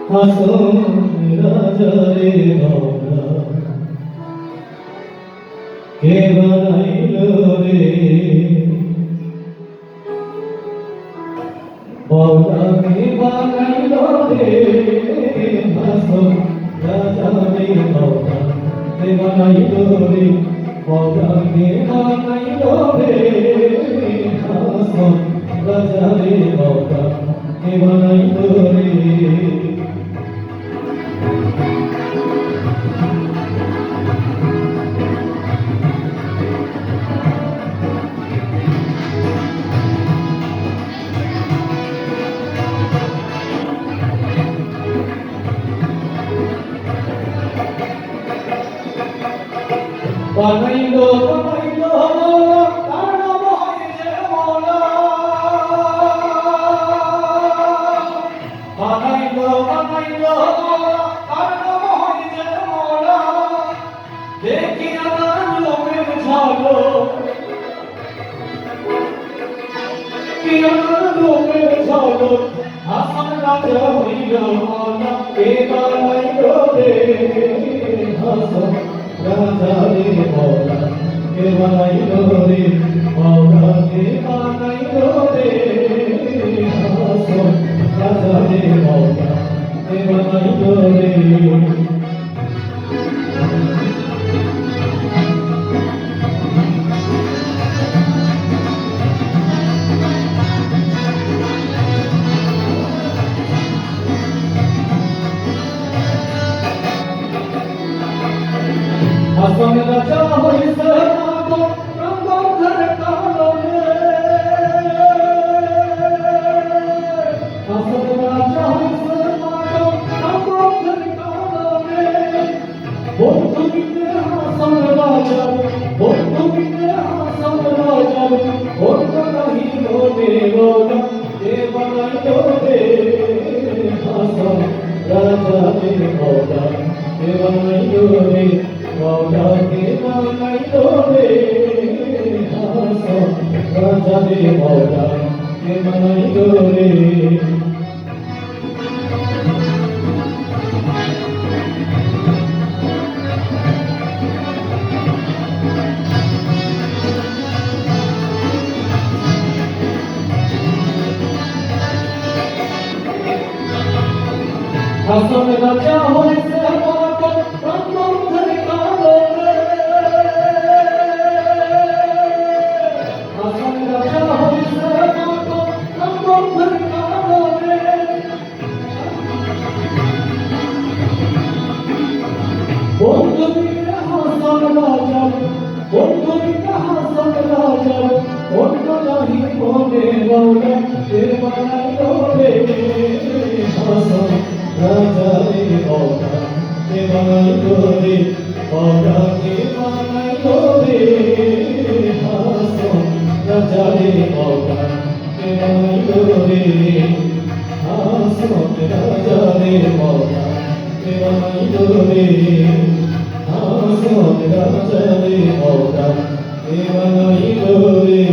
হাসন রাজারে বাউলা কে বানাইল রে বাউলা কে বানাইল রে হাসন রাজারে বাউলা কে বানাইল রে বাউলা কে বানাইল রে হাসন রাজারে বাউলা কে বানাইল রে বানাইলো বানাইলো তার নাম হইছে মওলা বানাইলো বানাইলো তার নাম হইছে মওলা দেখি আমার লোকের ঝালো কি আমার লোকের ঝালো হাসান রাজা হইল মওলা কে বানাইলো রে হাসান রাজা রে বাউলা কে বানাইল রে বাউলা কে বানাইল রে হাসন রাজা রে বাউলা কে বানাইল রে হাসন রাজা হইছে মাগো রঙ্গধর কালনে হাসন রাজা হইছে মাগো রঙ্গধর কালনে বন্ধু বিনে হাসন রাজা বন্ধু বিনে হাসন রাজা বন্ধু নাহি বনে বনা কে বানাইল রে হাসন রাজা রে বাউলা কে বানাইল রে বাউলা কে বানাইল রে হাসন রাজা রে বাউলা কে বানাইল রে হাসন রাজা হইছে মাগো রঙ্গধর কালনে হাসন রাজা হইছে মাগো রঙ্গধর কালনে বন্ধু বিনে হাসন রাজা বন্ধু বিনে হাসন রাজা বন্ধু নাহি বনে বাউলা কে বানাইল রে হাসন রাজা রে বাউলা কে বানাইল রে বাউলা কে বানাইল রে হাসন রাজা রে বাউলা কে বানাইল রে হাসন রাজা রে বাউলা কে বানাইল রে হাসন রাজা রে বাউলা কে বানাইল রে।